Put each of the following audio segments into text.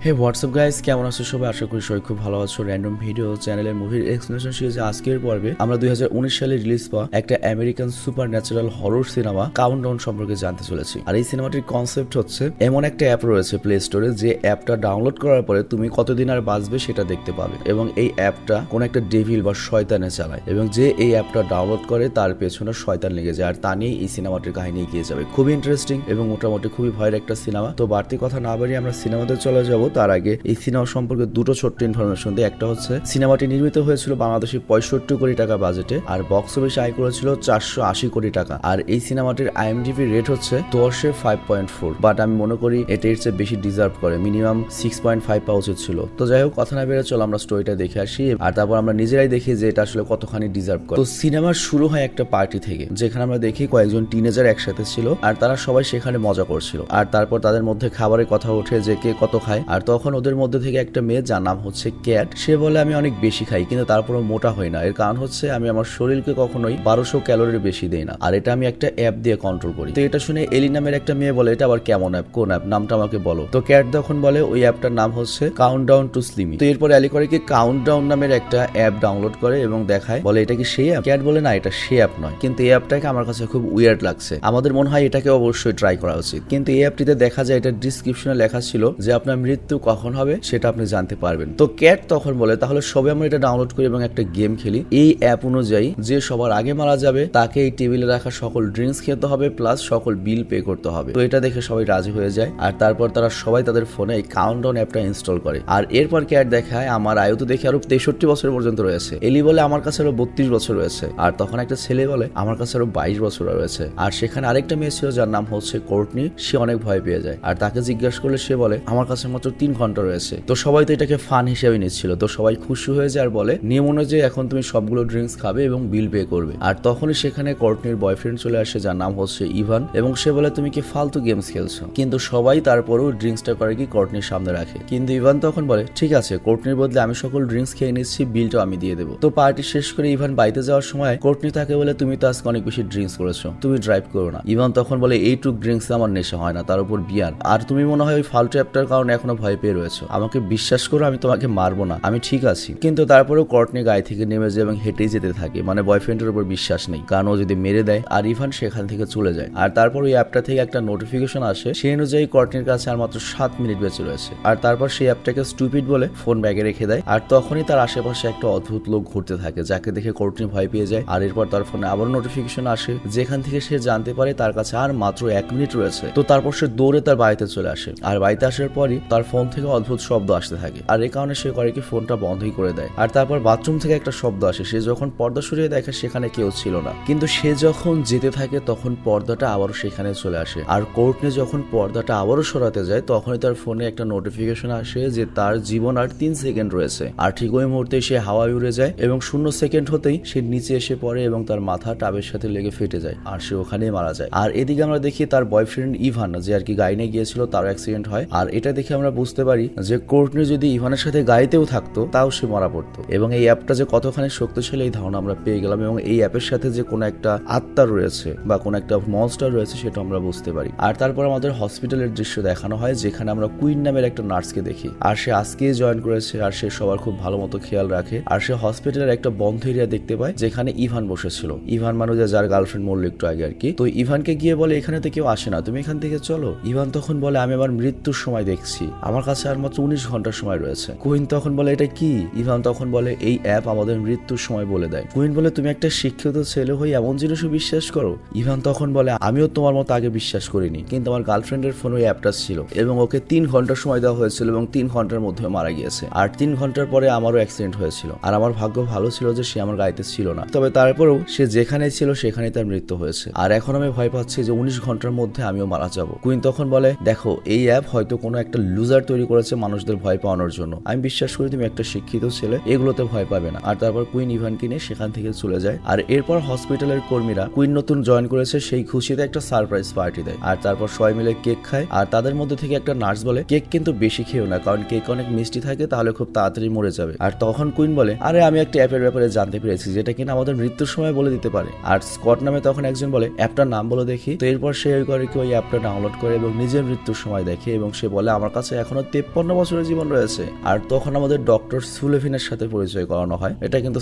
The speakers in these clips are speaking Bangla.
হে হোয়াটসঅ্যাপ গাইস, কেমন আছো সবাই? আশা করি সবাই খুব ভালো আছো। র্যান্ডম ভিডিও চ্যানেলের মুভির এক্সপ্লেনেশন সিরিজে আজকের পর্বে আমরা 2019 সালে রিলিজ পাওয়া একটা American super natural horror cinema countdown সম্পর্কে জানতে চলেছি। আর এই সিনেমাটির কনসেপ্ট হচ্ছে, এমন একটা অ্যাপ রয়েছে প্লে স্টোরে, যে অ্যাপটা ডাউনলোড করার পরে তুমি কতদিন আর বাঁচবে সেটা দেখতে পাবে, এবং এই অ্যাপটা কোন একটা ডেভিল বা শয়তানে চালায়, এবং যে এই অ্যাপটা ডাউনলোড করে তার পেছনে শয়তান লেগে যায়। আর তা নিয়েই এই সিনেমাটির কাহিনী এগিয়ে যাবে। খুবই ইন্টারেস্টিং এবং মোটামুটি খুবই ভয়ের একটা সিনেমা। তো বাড়তি কথা না বাড়িয়ে আমরা সিনেমাতে চলে যাবো। তার আগে এই সিনেমা সম্পর্কে দুটো ছোট্ট ইনফরমেশন দিই। একটা হচ্ছে, সিনেমাটি নির্মিত হয়েছিল বাংলাদেশে 65 কোটি টাকা বাজেটে, আর বক্স অফিসে আয় করেছিল 480 কোটি টাকা। আর এই সিনেমাটির IMDb রেট হচ্ছে 10-এ 5.4, বাট আমি মনে করি এটা এর চেয়ে বেশি ডিজার্ভ করে, মিনিমাম 6.5 পাওয়া উচিত ছিল। তো যাই হোক, কথা না বেরো, চলো আমরা স্টোরিটা দেখে আসি, আর তারপর আমরা নিজেরাই দেখি যে এটা আসলে কতখানি ডিজার্ভ করে। তো সিনেমার শুরু হয় একটা পার্টি থেকে, যেখানে আমরা দেখি কয়েকজন টিনেজার একসাথে ছিল, আর তারা সবাই সেখানে মজা করছিল। আর তারপর তাদের মধ্যে খাবারের কথা ওঠে যে কে কত খায়। আর তখন ওদের মধ্যে থেকে একটা মেয়ে, যার নাম হচ্ছে ক্যাট, সে বলে আমি অনেক বেশি খাই, কিন্তু তারপরও মোটা হই না। এর কারণ হচ্ছে, আমি আমার শরীরকে কখনোই 1200 ক্যালোরির বেশি দেই না, আর এটা আমি একটা অ্যাপ দিয়ে কন্ট্রোল করি। তো এটা শুনে এলি নামের একটা মেয়ে বলে, এটা আবার কেমন অ্যাপ, কোন অ্যাপ, নামটা আমাকে বলো। তো ক্যাট তখন বলে ওই অ্যাপটার নাম হচ্ছে কাউন্টডাউন টু স্লিমি। তো এরপর এলি করে কি কাউন্টডাউন নামের একটা অ্যাপ ডাউনলোড করে এবং দেখায়, বলে এটা কি সেই অ্যাপ? ক্যাট বলে না, এটা সেই অ্যাপ নয়, কিন্তু এই অ্যাপটাকে আমার কাছে খুব উইয়ার্ড লাগছে, আমাদের মনে হয় এটাকে অবশ্যই ট্রাই করা উচিত। কিন্তু এই অ্যাপটিতে দেখা যায়, এটা ডিসক্রিপশনে লেখা ছিল যে আপনার মৃত্যু কখন হবে সেটা আপনি জানতে পারবেন। তো ক্যাট তখন বলে, তাহলে সবে আমরা এটা ডাউনলোড করি এবং একটা গেম খেলি। এই অ্যাপ অনুযায়ী যে সবার আগে মারা যাবে তাকে এই টেবিলে রাখা সকল ড্রিঙ্কস খেতে হবে, প্লাস সকল বিল পে করতে হবে। তো এটা দেখে সবাই রাজি হয়ে যায়, আর তারপর তারা সবাই তাদের ফোনে এই কাউন্টডাউন অ্যাপটা ইনস্টল করে। আর এরপর ক্যাট দেখায়, আমার আয়ু তো দেখে আরো 63 বছর পর্যন্ত রয়েছে। এলি বলে আমার কাছে আরো 32 বছর রয়েছে। আর তখন একটা ছেলে বলে আমার কাছে আরো 22 বছর রয়েছে। আর সেখানে আরেকটা মেয়ে ছিল, যার নাম হচ্ছে কোর্টনি। সে অনেক ভয় পেয়ে যায়, আর তাকে জিজ্ঞাসা করলে সে বলে আমার কাছে মাত্র 3 ঘন্টা রয়েছে। তো সবাই তো এটাকে ফান হিসেবে নিচ্ছিল। তো সবাই খুশি হয়ে যায় আর বলে, নিয়ম অনুযায়ী এখন তুমি সবগুলো ড্রিঙ্কস খাবে এবং বিল পে করবে। আর তখনই সেখানে কোর্টনির বয়ফ্রেন্ড চলে আসে, যার নাম হচ্ছে ইভান, এবং সে বলে তুমি কি ফালতু গেমস খেলছো? কিন্তু সবাই তারপরেও ড্রিঙ্কসটা করে কি কোর্টনির সামনে রাখে। কিন্তু ইভান তখন বলে, ঠিক আছে, কোর্টনির বদলে আমি সকল ড্রিঙ্কস খেয়ে নিচ্ছি, বিলটা আমি দিয়ে দেবো। তো পার্টি শেষ করে ইভান বাড়িতে যাওয়ার সময় কোর্টনি তাকে বলে, তুমি তো আজকে অনেক বেশি ড্রিঙ্কস করেছো, তুমি ড্রাইভ করো না। ইভান তখন বলে, এইটুক ড্রিঙ্কস আমার নেশা হয় না, তার উপর বিয়ার, আর তুমি মনে হয় ওই ফালতু অ্যাপটার কারণে এখনো ভয় পেয়ে রয়েছো। আমাকে বিশ্বাস করো, আমি তোমাকে মারবো না, আমি ঠিক আছি। কিন্তু তারপরেও কোর্টনি গায়ে থেকে নেমে যায় এবং হেঁটেই যেতে থাকে, মানে বয়ফ্রেন্ডের উপর বিশ্বাস নেই, কারণ ও যদি মেরে দেয়। আর ইভান সেখান থেকে চলে যায়। আর তারপর ওই অ্যাপটা থেকে একটা নোটিফিকেশন আসে, সেই অনুযায়ী কোর্টনির কাছে আর মাত্র 7 মিনিট বেঁচে রয়েছে। আর তারপর সেই অ্যাপটাকে স্টুপিড বলে ফোন ব্যাগে রেখে দেয়। আর তখনই তার আশেপাশে একটা অদ্ভুত লোক ঘুরতে থাকে, যাকে দেখে কোর্টনি ভয় পেয়ে যায়। আর এরপর তার ফোনে আবার নোটিফিকেশন আসে, যেখান থেকে সে জানতে পারে তার কাছে আর মাত্র 1 মিনিট রয়েছে। তো তারপর সে দৌড়ে তার বাড়িতে চলে আসে। আর বাড়িতে আসার পরই তার ফোন থেকে অদ্ভুত শব্দ আসতে থাকে, আর এই কারণে সে করে কি ফোনটা বন্ধই করে দেয়। আর তারপর বাথরুম থেকে একটা শব্দ আসে। সে যখন পর্দা সরিয়ে দেখে সেখানে কেউ ছিল না, কিন্তু সে যখন যেতে থাকে তখন পর্দাটা আবারও সেখানে চলে আসে। আর কোর্টনি যখন পর্দাটা আবারও সরাতে যায়, তখনই তার ফোনে একটা নোটিফিকেশন আসে যে তার জীবন আর 3 সেকেন্ড রয়েছে। আর ঠিক ওই মুহূর্তে সে হাওয়ায় উড়ে যায়, এবং 0 সেকেন্ড হতেই সে নিচে এসে পড়ে এবং তার মাথা টাবের সাথে লেগে ফেটে যায়, আর সে ওখানেই মারা যায়। আর এদিকে আমরা দেখি তার বয়ফ্রেন্ড ইভান, যে আর কি গাড়ি নিয়ে গিয়েছিল, তার অ্যাক্সিডেন্ট হয়। আর এটা দেখে আমরা বুঝতে পারি যে কোর্টনি যদি ইভানের সাথে গাড়িতেও থাকতো তাও সে মারা পড়তো। এবং এই অ্যাপটা যে কতখানি শক্তিশালী এই ধারণা আমরা পেয়ে গেলাম, এবং এই অ্যাপের সাথে যে কোনো একটা আত্মা রয়েছে বা কোনো একটা মনস্টার রয়েছে সেটা আমরা বুঝতে পারি। আর তারপর আমাদের হসপিটালের দৃশ্য দেখানো হয়, যেখানে আমরা কুইন নামের একটা নার্সকে দেখি। আর সে আজকেই জয়েন করেছে, আর সে সবার খুব ভালো মতো খেয়াল রাখে। আর সে হসপিটালের একটা বন্ধ এরিয়া দেখতে পায়, যেখানে ইভান বসেছিল। ইভান মানে যার গার্লফ্রেন্ড মরল একটু আগে আর কি। তো ইভানকে গিয়ে বলে, এখানে তো কেউ আসে না, তুমি এখান থেকে চলো। ইভান তখন বলে, আমি আমার মৃত্যুর সময় দেখছি, আমার কাছে আর মাত্র 19 ঘন্টার সময় রয়েছে। কুইন তখন বলে, এটা কি? ইভান তখন বলে, এই অ্যাপ আমাদের মৃত্যুর সময় বলে দেয়। কুইন বলে, তুমি একটা শিক্ষিত ছেলে হয়ে এমন জিনিসও বিশ্বাস করো? ইভান তখন বলে, আমিও তোমার মতো আগে বিশ্বাস করিনি, কিন্তু আমার গার্লফ্রেন্ডের ফোনে ওই অ্যাপটা ছিল, এবং ওকে 3 ঘন্টার সময় দেওয়া হয়েছিল, এবং 3 ঘন্টার মধ্যে মারা গিয়েছে। আর 3 ঘন্টার পরে আমারও অ্যাক্সিডেন্ট হয়েছিল, আর আমার ভাগ্য ভালো ছিল যে সে আমার গাড়িতে ছিল না। তবে তারপরেও সে যেখানে ছিল সেখানেই তার মৃত্যু হয়েছে, আর এখন আমি ভয় পাচ্ছি যে 19 ঘন্টার মধ্যে আমিও মারা যাব। কুইন তখন বলে, দেখো, এই অ্যাপ হয়তো কোনো একটা লুজার তৈরি করেছে মানুষদের ভয় পাওয়ানোর জন্য, আমি বিশ্বাস করি তুমি একটা শিক্ষিত ছেলে, এগুলোতে ভয় পাবে না। আর তারপর কুইন ইভানকে নিয়ে সেখান থেকে চলে যায়। আর এরপর হসপিটালের কর্মীরা কুইন নতুন জয়েন করেছে সেই খুশিতে একটা সারপ্রাইজ পার্টি দেয়। আর তারপর সবাই মিলে কেক খায়। আর তাদের মধ্যে থেকে একটা নার্স বলে, কেক কিন্তু বেশি খেও না, কারণ কেক অনেক মিষ্টি থাকে, তাহলে খুব তাড়াতাড়ি মরে যাবে। আর তখন কুইন বলে, আরে আমি একটা অ্যাপের ব্যাপারে জানতে পেরেছি, যেটা কিনা আমাদের মৃত্যুর সময় বলে দিতে পারে। আর স্কট নামে তখন একজন বলে, অ্যাপটার নাম বলো দেখি। তো এরপর সে করে কি ওই অ্যাপটা ডাউনলোড করে এবং নিজের মৃত্যুর সময় দেখে, এবং সে বলে, আমার কাছে এখন এখনো 53 বছরের জীবন রয়েছে। আর তখন আমাদের ডক্টর সুলেভিনের সাথে পরিচয় করানো হয়। এটা কিন্তু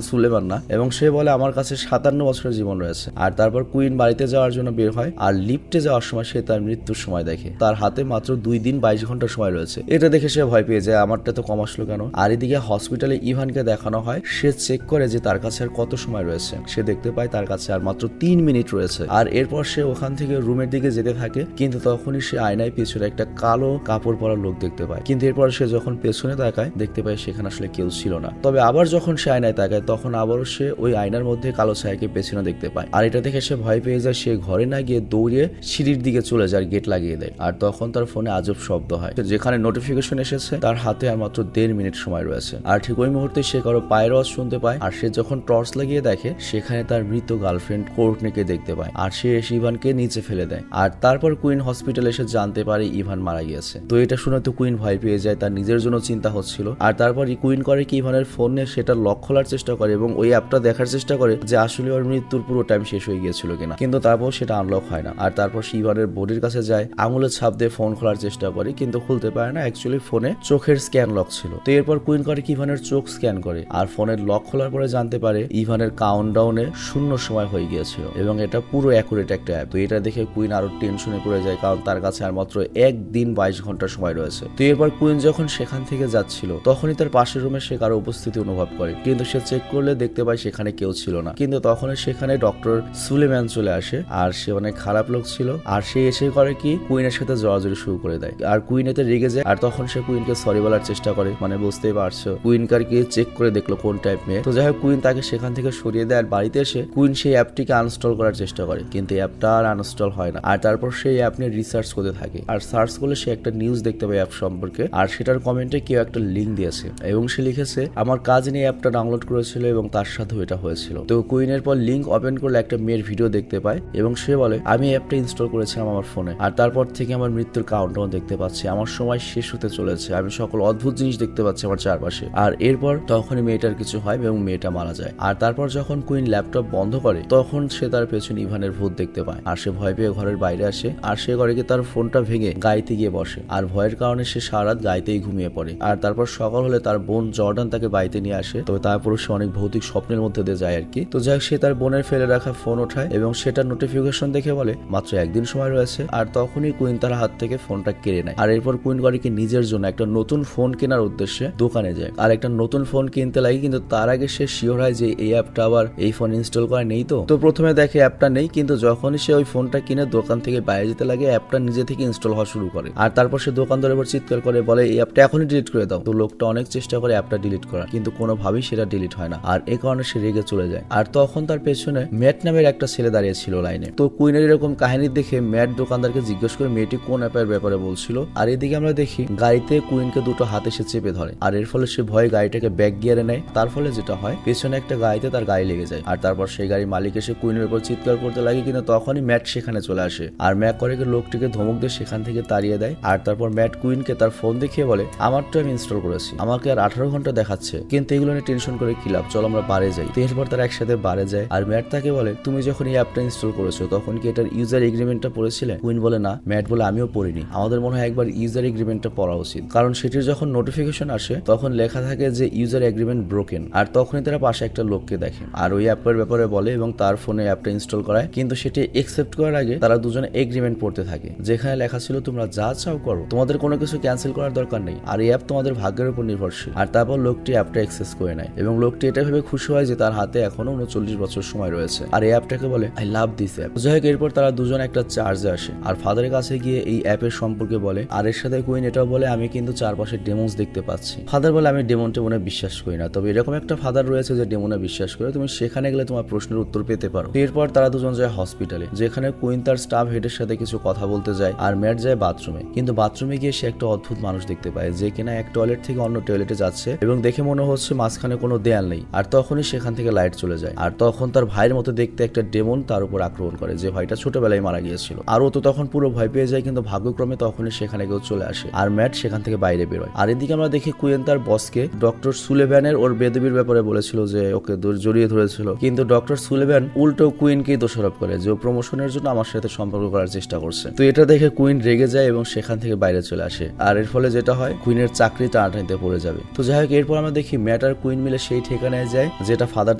সুলেভান না, এবং সে বলে আমার কাছে 57 বছরের জীবন রয়েছে। আর তারপর কুইন বাড়িতে যাওয়ার জন্য বের হয়, আর লিফটে যাওয়ার সময় সে তার মৃত্যুর সময় দেখে, তার হাতে মাত্র 2 দিন 22 ঘন্টা সময় রয়েছে। এটা দেখে সে ভয় পেয়ে যায়, আমারটা তো কম আসলো কেন। আর এদিকে হসপিটালে ইভানকে দেখানো হয়, সে চেক করে যে তার কাছে আর কত সময় রয়েছে। সে দেখতে পায় তার কাছে আর মাত্র 3 মিনিট রয়েছে। আর এরপর সে ওখান থেকে রুমের দিকে যেতে থাকে, কিন্তু তখনই সে আয়নায় পেছনে একটা কালো কাপড় পরা লোক দেখতে পায়। কিন্তু এরপর সে যখন পেছনে তাকায় দেখতে পায় সেখানে আসলে কেউ ছিল না। তবে আবার যখন সে আয়নায় তাকায় তখন আবারও সে ওই আয়নার মধ্যে কালো ছায়াকে পেছনে দেখতে পায়। আর এটা দেখে সে ভয় পেয়ে যায়, সে ঘরে না গিয়ে দৌড়ে সিঁড়ির দিকে চলে যায়, গেট লাগিয়ে দেয়। আর তখন তার ফোনে আজব শব্দ হয়, যেখানে নোটিফিকেশন এসেছে তার হাতে আর মাত্র 1.5 মিনিট সময় রয়েছে। আর ঠিক ওই মুহূর্তে সে কারো পায়ের আওয়াজ শুনতে পায়। আর সে যখন টর্চ লাগিয়ে দেখে সেখানে তার মৃত গার্লফ্রেন্ড কোর্টনিকে দেখতে পায়। আর সে এসে ইভানকে নিচে ফেলে দেয়। আর তারপর কুইন হসপিটালে এসে জানতে পারে ইভান মারা গিয়েছে। তো এটা শুনে তো কুইন ভয় পেয়ে যায়, তার নিজের জন্য চিন্তা হচ্ছিল। আর তারপর কুইন করে কি ইভানের ফোনে সেটা লক খোলার চেষ্টা করে এবং ওই অ্যাপটা দেখার চেষ্টা করে যে আসলে ওর মৃত্যুর পুরো টাইম শেষ হয়ে গিয়েছিল কিনা, কিন্তু তারপর সেটা আনলক হয় না। আর তারপর সে ইভানের বডির কাছে যায়, আঙুলের ছাপ দিয়ে ফোন খোলার চেষ্টা করে, কিন্তু খুলতে পারে না। অ্যাকচুয়ালি ফোনে চোখের স্ক্যান লক ছিল। তো এরপর কুইন করে কি ইভানের চোখ স্ক্যান করে, আর ফোনের লক খোলার পরে জানতে পারে ইভানের কাউন্টডাউনে 0 সময় হয়ে গিয়েছিল, এবং এটা পুরো অ্যাকুরেট একটা অ্যাপ। তো এটা দেখে কুইন আরো টেনশনে পড়ে যায়, কারণ তার কাছে আর মাত্র 1 দিন 22 ঘন্টা সময় রয়েছে। তো এরপর কুইন যখন সেখান থেকে যাচ্ছিল তখনই তার পাশের রুমে সে কারো উপস্থিতি অনুভব করে, কিন্তু সে চেক করলে দেখতে পায় সেখানে কেউ ছিল না। কিন্তু তখনই সেখানে ডক্টর সুলেম্যান চলে আসে, আর সে অনেক খারাপ লোক ছিল। আর সে এসে করে কি কুইনের সাথে জড়াজড়ি শুরু করে দেয়, আর কুইন এতে রেগে যায়। আর তখন সে কুইনকে সরি বলার চেষ্টা করে, মানে বুঝতেই পারছো কুইন কারকে চেক করে দেখলো কোন টাইপ মেয়ে। তো যাই হোক কুইন তাকে সেখান থেকে সরিয়ে দেয়। আর বাড়িতে এসে কুইন সেই অ্যাপটিকে আনইনস্টল করার চেষ্টা করে, কিন্তু অ্যাপটা আর আনইনস্টল হয় না। আর তারপর সেই অ্যাপ নিয়ে রিসার্চ করতে থাকে, আর সার্চ করলে সে একটা নিউজ দেখতে পায় অ্যাপ সম্পর্কে। আর সেটার কমেন্টে কেউ একটা লিঙ্ক দিয়েছে এবং সে লিখেছে আমার কাজিন এই অ্যাপটা ডাউনলোড করেছিল এবং তার সাথেও এটা হয়েছিল। তো কুইনের পর লিঙ্ক ওপেন করলে একটা মেয়ের ভিডিও দেখতে পায় এবং সে বলে আমি অ্যাপটা ইনস্টল করেছিলাম আমার ফোনে, আর তারপর থেকে আমার মৃত্যুর কাউন্টডাউন দেখতে পাচ্ছি, আমার সময় শেষ হতে চলেছে, আমি সকল অদ্ভুত জিনিস দেখতে পাচ্ছি আমার চারপাশে। আর এরপর তখনই মেয়েটার কিছু হয় এবং মেয়েটা মারা যায়। আর তারপর যখন কুইন ল্যাপটপ বন্ধ করে তখন সে তার পেছনে ইভানের ভূত দেখতে পায়। আর সে ভয় পেয়ে ঘরের বাইরে আসে, আর সে ঘরে গিয়ে তার ফোনটা ভেঙে গাইতে গিয়ে বসে। আর ভয়ের কারণে সে সারা রাত গাইতেই ঘুমিয়ে পড়ে। আর তারপর সকাল হলে তার বোন জর্ডান তাকে বাড়িতে নিয়ে আসে। তবে তারপর সে অনেক ভৌতিক স্বপ্নের মধ্যে দিয়ে যায় আর কি। তো যাই সে তার বোনের ফেলে রাখা ফোন ওঠায় এবং সেটার নোটিফিকেশন দেখে বলে মাত্র 1 দিন সময় রয়েছে। আর তখনই কুইন তার হাত থেকে ফোনটা কেড়ে নেয়। আর এরপর কুইন গরিকে নিজের জন্য একটা নতুন ফোন কেনার উদ্দেশ্যে দোকানে যায়, আর একটা নতুন ফোন কিনতে লাগে। কিন্তু তার আগে সে শিওর হয় যে এই অ্যাপটা আবার এই ফোন ইনস্টল করা নেই। তো প্রথমে দেখে অ্যাপটা নেই, কিন্তু যখনই সে ওই ফোনটা কিনে দোকান থেকে বাইরে যেতে লাগে অ্যাপটা নিজে থেকে ইনস্টল হওয়া শুরু করে। আর তারপর সে দোকানদারের উপর চিৎকার করে বলে এই অ্যাপটা এখনই ডিলিট করে দাও। তো লোকটা অনেক চেষ্টা করে অ্যাপটা ডিলিট করার, কিন্তু কোনোভাবেই সেটা ডিলিট হয় না। আর এই কারণে সে রেগে চলে যায়। আর তখন তার পেছনে ম্যাট নামের একটা ছেলে দাঁড়িয়ে ছিল লাইনে। তো কুইনের এরকম কাহিনী দেখে ম্যাট দোকানদারকে জিজ্ঞেস করে মেয়েটি কোন অ্যাপের ব্যাপারে বলছিল। আর এদিকে আমরা দেখি গাড়িতে কুইনকে দুটো হাতে সে চেপে ধরে, আর এর ফলে সে ভয়ে গাড়িটাকে ব্যাক গিয়ারে নেয়। তার ফলে যেটা হয় পেছনে একটা গাড়িতে তার গাড়ি লেগে যায়। আর তারপর সেই গাড়ির মালিক এসে কুইনের উপর চিৎকার করতে লাগে, কিন্তু তখনই ম্যাট সেখানে চলে আসে। আর ম্যাক করে লোকটিকে ধমক দিয়ে সেখান থেকে তাড়িয়ে দেয়। আর তারপর ম্যাট কুইনকে তার ফোন দেখিয়ে বলে আমার তো আমি ইনস্টল করেছি, আমাকে আর 18 ঘন্টা দেখাচ্ছে, কিন্তু এগুলো নিয়ে টেনশন করে কি লাভ, চলো আমরা বারে যাই। তো এরপর তারা একসাথে বারে যায়। আর ম্যাট তাকে বলে তুমি যখন এই অ্যাপটা ইনস্টল করেছো তখন কি এটার ইউজার এগ্রিমেন্টটা পড়েছিলে? কুইন বলে না। ম্যাট বলে আমিও পড়িনি, আমাদের মনে হয় একবার ইউজার এগ্রিমেন্টটা পড়া উচিত, কারণ সেটির যখন নোটিফিকেশন আসে তখন লেখা থাকে যে ইউজার এগ্রিমেন্ট ব্রোকেন। আর তখনই তারা পাশে একটা লোককে দেখে আর ওই অ্যাপের ব্যাপারে বলে এবং তার ফোনে অ্যাপটা ইনস্টল করায়। কিন্তু সেটি একসেপ্ট করার আগে তারা দুজনে এগ্রিমেন্ট পড়তে থাকে, যেখানে লেখা ছিল তোমরা যা চাও করো, তোমাদের কোনো কিছু ক্যান্সেল করার দরকার নেই, আর এই অ্যাপ তোমাদের ভাগ্যের উপর নির্ভরশীল। আর তারপর লোকটি অ্যাপটা অ্যাক্সেস করে নেয় এবং লোকটি এটা ভেবে খুশি হয় যে তার হাতে এখনো 39 বছর সময় রয়েছে। আর এই অ্যাপটাকে বলে আই লাভ দিস অ্যাপ। যাই হোক এরপর তারা দুজন একটা চার্জে আসে আর ফাদারের কাছে গিয়ে এই অ্যাপের সম্পর্কে বলে। আর এর সাথে কুইন এটাও বলে আমি কিন্তু চারপাশে ডেমোস দেখতে পাচ্ছি। ফাদার বলে আমি ডেমন টেমনে বিশ্বাস করি না, তবে এরকম একটা ফাদার রয়েছে যে ডেমনে বিশ্বাস করে, তুমি সেখানে গেলে তোমার প্রশ্নের উত্তর পেতে পারো। এরপর তারা দুজন যায় হসপিটালে, যেখানে কুইন তার স্টাফ হেডের সাথে কিছু কথা বলতে যায় আর ম্যাট যায় বাথরুমে। কিন্তু বাথরুমে গিয়ে সে একটা অদ্ভুত মানুষ দেখতে পায় যে কিনা এক টয়লেট থেকে অন্য টয়লেটে যাচ্ছে এবং দেখে মনে হচ্ছে মাঝখানে কোনো দেয়াল নেই। আর তখনই সেখান থেকে লাইট চলে যায়। আর তখন তার ভাইয়ের মতো দেখতে একটা ডেমন তার উপর আক্রমণ করে, যে ভাইটা ছোটবেলায় মারা গিয়েছিল। আর ও তো তখন পুরো ভয় পেয়ে যায়, কিন্তু ভাগ্যক্রমে তখনই সেখানে কেউ চলে আসে আর ম্যাট সেখান থেকে বাইরে বেরোয়। আর এদিকে আমরা দেখি কুইন তার বসকে ডক্টর সুলেভ্যানের ওর বেদবির ব্যাপারে বলেছিল যে ওকে জড়িয়ে ধরেছিল, কিন্তু ডক্টর সুলেভ্যান উল্টো কুইনকেই দোষারোপ করে যে ও প্রমোশনের জন্য আমার সাথে সম্পর্ক করার চেষ্টা করছে। তো এটা দেখে কুইন রেগে যায় এবং সেখান থেকে বাইরে চলে আসে। আর এর ফলে যেটা হয়, কুইনের চাকরি টানাটানিতে পড়ে যাবে। তো যাই হোক, এরপর আমরা দেখি ম্যাট আর কুইন মিলে সেই ঠিকানায় যায় যেটা ফাদার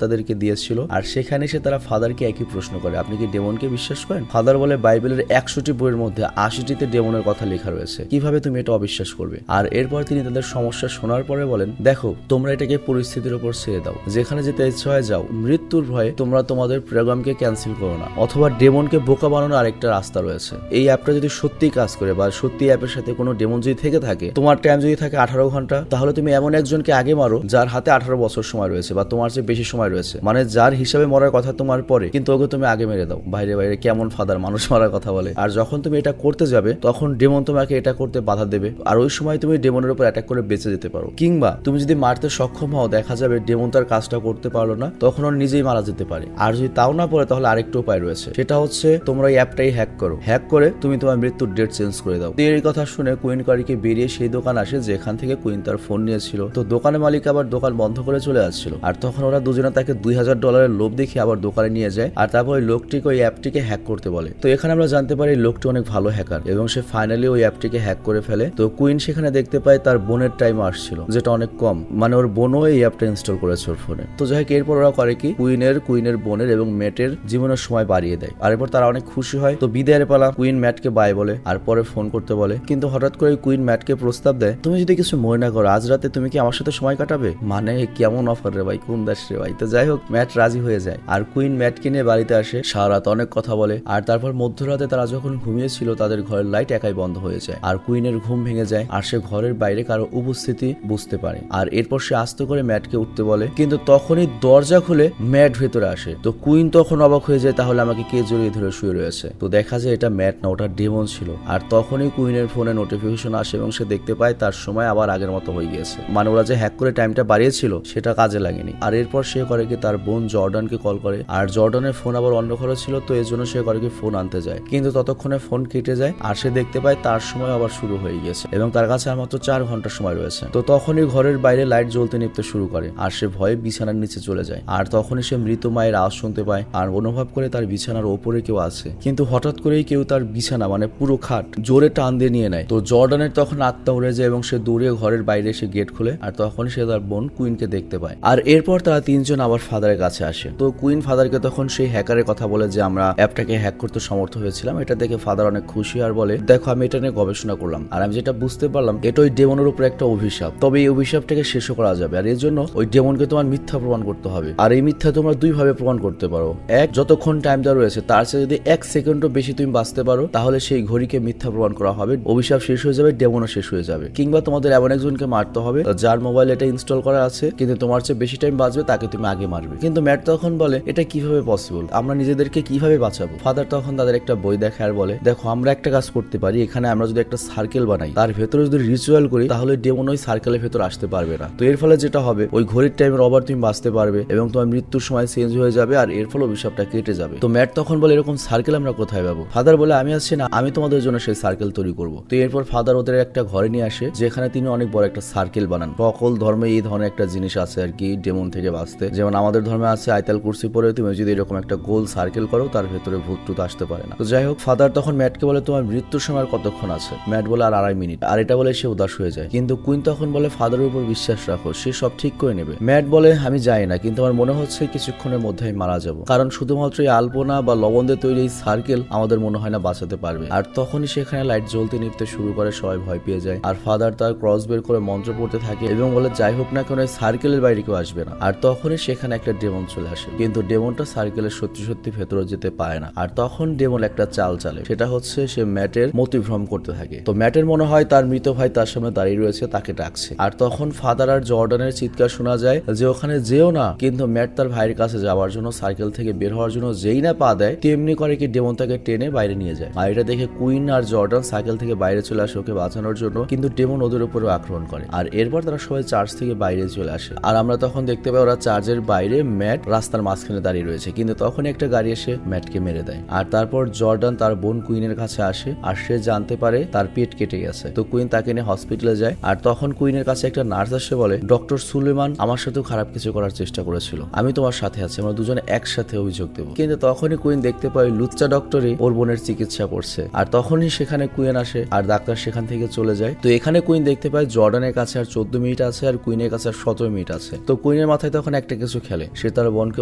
তাদেরকে দিয়েছিল। আর সেখানে এসে তারা ফাদারকে একই প্রশ্ন করে, আপনি কি ডেমনকে বিশ্বাস করেন? ফাদার বলে, বাইবেলের 100টি বইয়ের মধ্যে 80টিতে ডেমনের কথা লেখা রয়েছে, কিভাবে তুমি এটা অবিশ্বাস করবে? আর এরপর তিনি তাদের সমস্যা শোনার পরে বলেন, দেখো, তোমরা এটাকে পরিস্থিতির উপর ছেড়ে দাও, যেখানে যেতে ইচ্ছা হয় যাও। মৃত্যুর ভয়ে তোমরা তোমাদের প্রোগ্রামকে ক্যান্সেল করো না, অথবা ডেমনকে বোকা বানানোর আরেকটা রাস্তা রয়েছে। এই অ্যাপটা যদি সত্যি কাজ করে বা সত্যি অ্যাপের সাথে কোনো ডেমন যদি থেকে থাকে, তোমার টাইম যদি থাকে 18 ঘন্টা, তাহলে তুমি এমন একজনকে আগে মারো যার হাতে 18 বছর সময় রয়েছে বা তোমার চেয়ে বেশি সময় রয়েছে, মানে যার হিসাবে মরার কথা তোমার পরে, কিন্তু ওকে তুমি আগে মেরে দাও। বাইরে বাইরে কেমন ফাদার মানুষ মারার কথা বলে। আর যখন তুমি এটা করতে যাবে, তখন ডেমন তোমাকে এটা করতে বাধা দেবে, আর ওই সময় তুমি ডেমনের উপর অ্যাটাক করে বেঁচে যেতে পারো। কিংবা তুমি যদি মারতে সক্ষম হও, দেখা যাবে ডেমন তার কাজটা করতে পারলো না, তখন ওর নিজেই মারা যেতে পারে। আর যদি তাও না পড়ে, তাহলে আরেকটা উপায় রয়েছে, সেটা হচ্ছে তোমরা এই অ্যাপটাই হ্যাক করো। হ্যাক করে তুমি তোমার মৃত্যুর ডেট চেঞ্জ করে দাও। এই কথা শুনে কুইন কারিকে বেরিয়ে সেই দোকান আসে যেখান থেকে কুইন তার ফোন নিয়েছিল। তো দোকানের মালিক আবার দোকান বন্ধ করে চলে আসছিল। আর তখন ওরা দুজনে তাকে $2000 লোভ দেখিয়ে আবার দোকানে নিয়ে যায়। আর তারপর ওই লোকটিকে ওই অ্যাপটিকে হ্যাক করতে বলে। তো এখানে আমরা জানতে পারি লোকটি অনেক ভালো হ্যাকার এবং সে ফাইনালি ওই অ্যাপটিকে হ্যাক করে ফেলে। তো কুইন সেখানে দেখতে পায় তার বোনের টাইম আসছিল, যেটা অনেক কম, মানে ওর বোনও এই অ্যাপটা ইনস্টল করেছে ওর ফোনে। তো যাই হোক, এরপর ওরা করে কি, কুইনের বোনের এবং ম্যাটের জীবনের সময় বাড়িয়ে দেয়। আর এরপর তারা অনেক খুশি হয়। তো বিদায়ের পালা, কুইন ম্যাটকে বাই বলে আর পরে ফোন করতে বলে। কিন্তু হঠাৎ করে কুইন ম্যাটকে প্রস্তাব দেয়, তুমি যদি কিছু মনে না করো, আজ রাতে তুমি কি আমার সাথে সময় কাটাবে? মানে কেমন অফার রে ভাই, কোন দেশ রে ভাই। তো যাই হোক, ম্যাট রাজি হয়ে যায় আর কুইন ম্যাটকে নিয়ে বাড়িতে আসে। সারা রাত অনেক কথা বলে। আর তারপর মধ্যরাতে তারা যখন ঘুমিয়েছিল, তাদের ঘরের লাইট একাই বন্ধ হয়ে যায়। আর কুইনের ঘুম ভেঙে যায় আর সে ঘরের বাইরে কারো উপস্থিতি বুঝতে পারে। আর এরপর সে আস্তে করে ম্যাটকে উঠতে বলে, কিন্তু তখনই দরজা খুলে ম্যাট ভেতরে আসে। তো কুইন তখন অবাক হয়ে যায়, তাহলে আমাকে কে জড়িয়ে ধরে শুয়ে রয়েছে? তো দেখা যায় এটা ম্যাট না, ওটা ডেমন ছিল। আর তখনই কুইনের ফোনে নোটিফিকেশন আসে এবং সে দেখতে পায় তার সময় আবার আগের মতো হয়ে গিয়েছে, মানে ওরা যে হ্যাক করে টাইমটা বাড়িয়েছিল সেটা কাজে লাগেনি। আর এরপর সে করে কি, তার বোন জর্ডানকে কল করে। আর জর্ডানের ফোন আবার অন্য ঘরে ছিল, তো এর জন্য সে করে কি ফোন আনতে যায়। কিন্তু ততক্ষণে ফোন কেটে যায় আর সে দেখতে পায় তার সময় আবার শুরু হয়ে গিয়েছে এবং তার কাছে আর মাত্র 4 ঘন্টা সময় রয়েছে। তো তখনই ঘরের বাইরে লাইট জ্বলতে নিভতে শুরু করে আর সে ভয়ে বিছানার নিচে চলে যায়। আর তখনই সে মৃত মায়ের আওয়াজ শুনতে পায় আর অনুভব করে তার বিছানার ওপরে কেউ আছে। কিন্তু হঠাৎ করেই কেউ তার বিছানা, মানে পুরো খাট জোরে টান দিয়ে নিয়ে নেয়। তো জর্ডানের তখন আত্মা উড়ে যায় এবং সে দৌড়ে ঘরের বাইরে এসে গেট খুলে। আর তখন সে তার বোন কুইনকে দেখতে পায়। আর এরপর তারা তিনজন আবার ফাদারের কাছে আসে। তো কুইন ফাদারকে তখন সেই হ্যাকারের কথা বলে যে আমরা অ্যাপটাকে হ্যাক করতে সমর্থ হয়েছিলাম। এটা দেখে ফাদার অনেক খুশি আর বলে, দেখো, আমি এটা নিয়ে গবেষণা করলাম আর আমি যেটা বুঝতে পারলাম, এটা ওই ডেমনের উপর একটা অভিশাপ। তবে এই অভিশাপটাকে শেষও করা যাবে। আর এর জন্য ওই ডেমনকে তোমার মিথ্যা প্রমাণ করতে হবে। আর এই মিথ্যা তোমরা দুইভাবে প্রমাণ করতে পারো। এক, যতক্ষণ টাইম দেওয়া রয়েছে তার চেয়ে যদি 1 সেকেন্ডও বেশি তুমি বাঁচতে পারো, তাহলে সেই ঘড়িকে মিথ্যা প্রমাণ করা হবে, অভিশাপ শেষ হয়ে যাবে, ডেমনও শেষ হয়ে যাবে। কিংবা তোমাদের এমন একজনকে মারতে হবে যার মোবাইল এটা ইনস্টল করা আছে, কিন্তু তোমার চেয়ে বেশি টাইম বাঁচবে, তাকে তুমি আগে মারবে। কিন্তু ম্যাট তখন বলে, এটা কিভাবে পসিবল? আমরা নিজেদেরকে কিভাবে বাঁচাবো? ফাদার তখন তাদের একটা বই দেখে আর বলে, দেখো, আমরা একটা কাজ করতে পারি। এখানে আমরা যদি একটা সার্কেল বানাই, তার ভেতরে যদি রিচুয়াল করি, তাহলে ডেমন ওই সার্কেলের ভেতর আসতে পারবে না। তো এর ফলে যেটা হবে, ওই ঘড়ির টাইমের ওভার তুমি বাঁচতে পারবে এবং তোমার মৃত্যুর সময় চেঞ্জ হয়ে যাবে আর এর ফলে অভিশাপটা কেটে যাবে। তো ম্যাট তখন বলে, এরকম সার্কেল আমরা কোথায় পাবো? ফাদার বলে, আমি আসছি না, আমি তোমাদের জন্য সেই সার্কেল তৈরি করবো। তো এরপর ফাদার ওদের একটা ঘরে নিয়ে আসে যেখানে তিনি অনেক বড় একটা সার্কেল বানান। সকল ধর্মে এই ধরনের একটা জিনিস আছে আর কি, ডেমন থেকে বাঁচতে। যেমন আমাদের ধর্মে আছে আয়তাল কুরসি পরে তুমি যদি এরকম একটা গোল সার্কেল করো, তার ভেতরে ভূত টুত আসতে পারে না। তো যাই হোক, ফাদার তখন ম্যাটকে বলে, তোমার মৃত্যুর সময় কতক্ষণ আছে? ম্যাট বলে, আর 2.5 মিনিট। আর এটা বলে সে উদাস হয়ে যায়। কিন্তু কুইন তখন বলে, ফাদারের উপর বিশ্বাস রাখো, সে সব ঠিক করে নেবে। ম্যাট বলে, আমি যাই না, কিন্তু আমার মনে হচ্ছে কিছুক্ষণের মধ্যে আমি মারা যাবো, কারণ শুধুমাত্র এই আলপনা বা লবণ দিয়ে তৈরি এই সার্কেল আমাদের মনে হয় না বাঁচাতে পারবে। আর তখনই সেখানে লাইট জ্বলতে নিভতে শুরু করে, সবাই ভয় পেয়ে যায়। আর ফাদার তার ক্রস বের করে মন্ত্র পড়তে থাকে এবং বলে, যাই হোক না কেন এই সার্কেলের বাইরে কেউ আসবে না। আর তখনই সেখানে একটা ডেমন চলে আসে, কিন্তু ডেমনটা সার্কেলের সত্যি সত্যি ভেতরে যেতে পায় না। আর তখন ডেমন একটা চাল চালে, সেটা হচ্ছে সে ম্যাটের মতিভ্রম করতে থাকে। তো ম্যাটের মনে হয় তার মৃত ভাই তার সামনে দাঁড়িয়ে রয়েছে, তাকে ডাকছে। আর তখন ফাদার আর জর্ডানের চিৎকার শোনা যায় যে ওখানে যেও না। কিন্তু ম্যাট তার ভাইয়ের কাছে যাওয়ার জন্য, সার্কেল থেকে বের হওয়ার জন্য যেই না পা দেয়, তেমনি করে কি ডেমন তাকে টেনে বাইরে নিয়ে যায়। আর এটা দেখে কুইন আর জর্ডান সাইকেল থেকে বাইরে চলে আসে ওকে বাঁচানোর জন্য, কিন্তু ডেমন ওদের উপরে আক্রমণ করে। আর এরপর তারা সবাই চার্চ থেকে বাইরে চলে আসে। আর আমরা তখন দেখতে পাই ওরা চার্চের বাইরে, ম্যাট রাস্তার মাঝখানে দাঁড়িয়ে রয়েছে। কিন্তু তখন একটা গাড়ি এসে ম্যাটকে মেরে দেয়। আর তারপর জর্ডান তার বোন কুইনের কাছে আসে আর সে জানতে পারে তার পেট কেটে গেছে। তো কুইন তাকে নিয়ে হসপিটালে যায়। আর তখন কুইনের কাছে একটা নার্স আসে বলে, ডক্টর সুলেমান আমার সাথেও খারাপ কিছু করার চেষ্টা করেছিল, আমি তোমার সাথে আছি, আমরা দুজনে একসাথে অভিযোগ দেবো। কিন্তু তখনই কুইন দেখতে পাই লুচ্চা ডক্টরই ওর বোনের চিকিৎসা করছে। আর তখনই সেখানে কুইন আসে আর ডাক্তার সেখান থেকে চলে যায়। তো এখানে কুইন দেখতে পায় জর্ডানের কাছে আর 14 মিনিট আছে আর কুইনের কাছে আর 17 মিনিট আছে। তো কুইনের মাথায় তখন একটা কিছু খেলে, সে তার বোনকে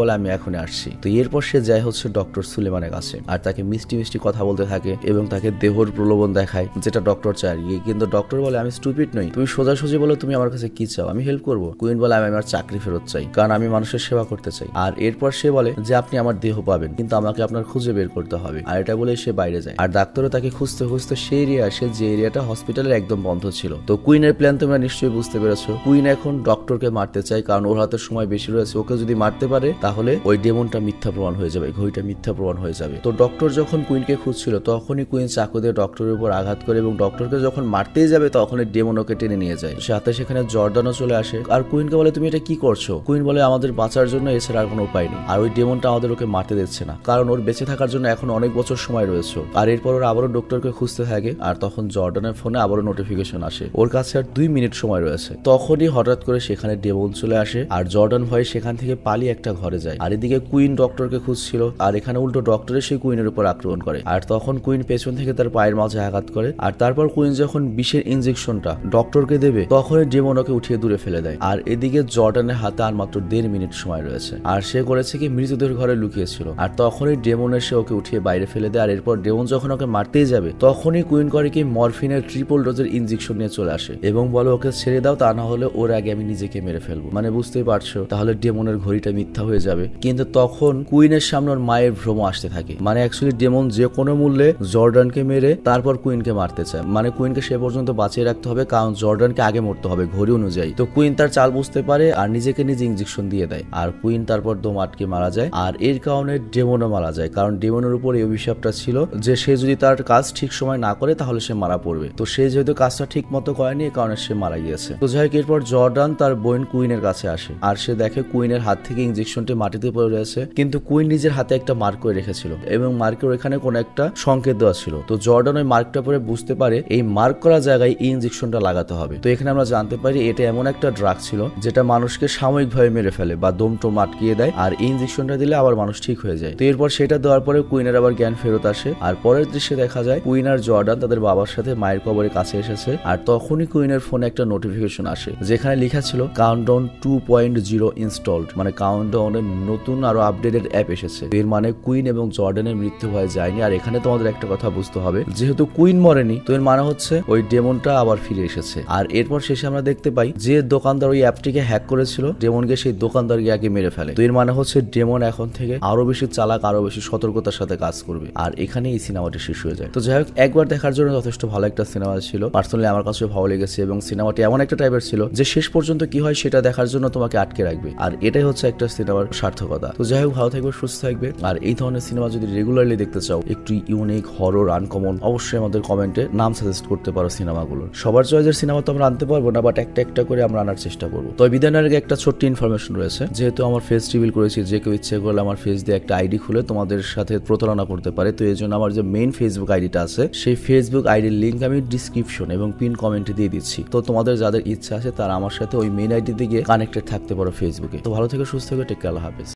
বলে আমি এখনই আসছি। তো এরপর সে যায় হচ্ছে ডক্টর সুলেমানের কাছে আর তাকে মিষ্টি মিষ্টি কথা বলতে থাকে এবং তাকে দেহর প্রলোভন দেখায়, যেটা ডক্টর চায়। কিন্তু ডক্টর বলে আমি স্টুপিড নই, তুমি সোজাসুজি বলো তুমি আমার কাছে কি চাও, আমি হেল্প করবো। কুইন বলে আমি আমার চাকরি ফেরত চাই, কারণ আমি মানুষের সেবা করতে চাই। আর এরপর সে বলে যে আপনি আমার দেহ পাবেন, কিন্তু আমাকে আপনার খুঁজে বের করতে হবে। আর এটা বলে সে বাইরে যায় আর ডাক্তারও তাকে খুঁজতে খুঁজতে সেই এরিয়া আসে যে এরিয়াটা হসপিটালের একদম বন্ধ ছিল। তো কুইনের প্ল্যান তোমরা নিশ্চয়ই বুঝতে পেরেছো। কুইন এখন ডক্টরকে মারতে চায়, কারণ ওর হাতে সময় বেশি রয়েছে। ওকে যদি মারতে পারে তাহলে ওই ডেমনটা মিথ্যা প্রমাণ হয়ে যাবে, ঘড়িটা মিথ্যা প্রমাণ হয়ে যাবে। তো ডক্টর যখন কুইনকে খুঁজছিল তখনই কুইন চাকু দিয়ে ডক্টরের উপর আঘাত করে এবং ডক্টরকে যখন মারতেই যাবে তখনই ডেমন ওকে টেনে নিয়ে যায়। সাথে সেখানে জর্ডানও চলে আসে আর কুইনকে বলে তুমি এটা কি করছো। কুইন বলে আমাদের বাঁচার জন্য এছাড়া আর কোনো উপায় নেই। আর ওই ডেমনটা আমাদের ওকে মারতে দিচ্ছে না, কারণ ওর বেঁচে থাকার জন্য এখন অনেক বছর সময় রয়েছে। আর এরপর ওরা আবারও ডক্টরকে খুঁজতে থাকে আর তখন জর্ডানের ফোনে আবারও নোটিফিকেশন আসে ওর কাছে আর 2 মিনিট সময় রয়েছে। তখনই হঠাৎ করে সেখানে ডেমন চলে আসে আর জর্ডান ভয়ে সেখান থেকে পালিয়ে একটা ঘরে যায়। আর এদিকে কুইন ডক্টরকে খুঁজছিল আর এখানে উল্টো ডক্টরে সেই কুইনের উপর আক্রমণ করে। আর তখন কুইন পেছন থেকে তার পায়ের মাঝে আঘাত করে। আর তারপর কুইন যখন বিষের ইনজেকশনটা ডক্টরকে দেবে তখনই ডেমন ওকে উঠিয়ে দূরে ফেলে দেয়। আর এদিকে জর্ডানের হাতে আর মাত্র 1.5 মিনিট সময় রয়েছে আর সে করেছে কি মৃতদের ঘরে লুকিয়েছিল। আর তখনই ডেমন এসে ওকে উঠিয়ে বাইরে ফেলে দেয়। আর এরপর ডেমন যখন ওকে মারতেই যাবে তখনই কুইন করে কি মরফিনের ট্রিপল ডোজের ইনজেকশন নিয়ে চলে আসে এবং বলে ওকে ছেড়ে দাও, তা না হলে ওর আগে আমি নিজেকে মেরে ফেলবো। মানে বুঝতেই পারছো তাহলে ডেমনের ঘড়িটা মিথ্যা হয়ে যাবে। কিন্তু তখন কুইনের সামনে ওর মায়ের ভ্রম আসতে থাকে। মানে অ্যাকচুয়ালি ডেমন যে কোনো মূল্যে জর্ডানকে মেরে তারপর কুইনকে মারতে চায়। মানে কুইনকে সে পর্যন্ত বাঁচিয়ে রাখতে হবে, কারণ জর্ডানকে আগে মরতে হবে ঘড়ি অনুযায়ী। তো কুইন তার চাল বুঝতে পারে আর নিজেকে নিজে ইনজেকশন দিয়ে দেয় আর কুইন তারপর দম আটকে মারা যায়। আর এর কারণে ডেমনও মারা যায়, কারণ ডেমনের উপর এই অভিশাপটা ছিল যে সে যদি তার কাজ ঠিক সময় না করে তাহলে সে মারা পড়বে। তো সে যেহেতু কাজটা ঠিক মতো করেনি এই কারণে সে মারা গিয়েছে। তো যাই হোক এরপর জর্ডান তার বোন কুইনের কাছে আসে আর সে দেখে কুইনের হাত থেকে ইনজেকশনটি মাটিতে পড়ে রয়েছে, কিন্তু কুইন নিজের হাতে একটা মার্ক করে রেখেছিল এবং মার্কের এখানে কোন একটা সংকেত দেওয়া ছিল। তো জর্ডান ওই মার্কটা পরে বুঝতে পারে এই মার্ক করা জায়গায় এই ইনজেকশনটা লাগাতে হবে। তো এখানে আমরা জানতে পারি এটা এমন একটা ড্রাগ ছিল যেটা মানুষকে সাময়িকভাবে মেরে ফেলে বা দম টম আটকিয়ে দেয়, আর এই ইনজেকশনটা দিলে আবার মানুষ ঠিক হয়ে যায়। তো এরপর সেটা দেওয়ার পরে কুইনের আবার জ্ঞান ফেরত আসে আর পরের দৃশ্যে দেখা যায় কুইন আর জর্ডান তাদের বাবার সাথে মায়ের কবরের কাছে এসেছে। আর তখনই কুইনের ফোনে একটা নোটিফিকেশন আসে যেখানে লেখা ছিল কাউন্টডাউন 2.0 ইনস্টলড, মানে কাউন্টডাউনের নতুন আরো আপডেটেড অ্যাপ এসেছে। এর মানে কুইন এবং জর্ডানের মৃত্যু হয়ে যায়নি। আর এখানে তোমাদের একটা কথা বুঝতে হবে, যেহেতু কুইন মরেনি তো এর মানে হচ্ছে ওই ডেমনটা আবার ফিরে এসেছে। আর এরপর শেষে আমরা দেখতে পাই যে দোকানদার ওই অ্যাপটিকে হ্যাক করেছিল ডেমনকে সেই দোকানদার গিয়ে আগে মেরে ফেলে। তো এর মানে হচ্ছে ডেমন এখন থেকে আরো বেশি চালাক, আরো বেশি সতর্কতার সাথে কাজ করবে। আর এখানে এই সিনেমাটি শেষ হয়ে যায়। তো যাই হোক একবার দেখার জন্য যথেষ্ট ভালো একটা সিনেমা ছিল, পার্সোনালি আমার কাছে ভালো লেগেছে এবং সিনেমাটি এমন একটা টাইপের ছিল যে শেষ পর্যন্ত কি হয় সেটা দেখার জন্য তোমাকে আটকে রাখবে। আর এটাই হচ্ছে একটা সিনেমার সার্থকতা। তো যাই হোক ভালো থাকবে, সুস্থ থাকবে। আর এই ধরনের সিনেমা যদি রেগুলারলি দেখতে চাও, একটু ইউনিক, হরর, আনকমন, অবশ্যই আমাদের কমেন্টে নাম সাজেস্ট করতে পারো সিনেমাগুলোর। সবার চয়েসের সিনেমা তো আমরা আনতে পারবো না, বাট একটা একটা করে আমরা আনার চেষ্টা করবো। তো বিদায়ের আগে একটা ছোট্ট ইনফরমেশন রয়েছে, যেহেতু আমার ফেস রিভিল করেছি, যে কেউ ইচ্ছে করলে আমার ফেস দিয়ে একটা আইডি খুলে তোমাদের সাথে প্রতারণা করতে পারে। তো এই জন্য আমার যে মেইন ফেসবুক আইডিটা আছে সেই ফেসবুক আইডির লিঙ্ক আমি ডিসক্রিপশন এবং পিন কমেন্টে দিয়ে দিচ্ছি। তো তোমাদের যাদের ইচ্ছা আছে তারা আমার সাথে ওই মেইন আইডি দিয়ে কানেক্টেড থাকতে পারো ফেসবুকে। তো ভালো থেকে সুস্থ থেকে টেক কেয়ার, আল্লাহ হাফেজ।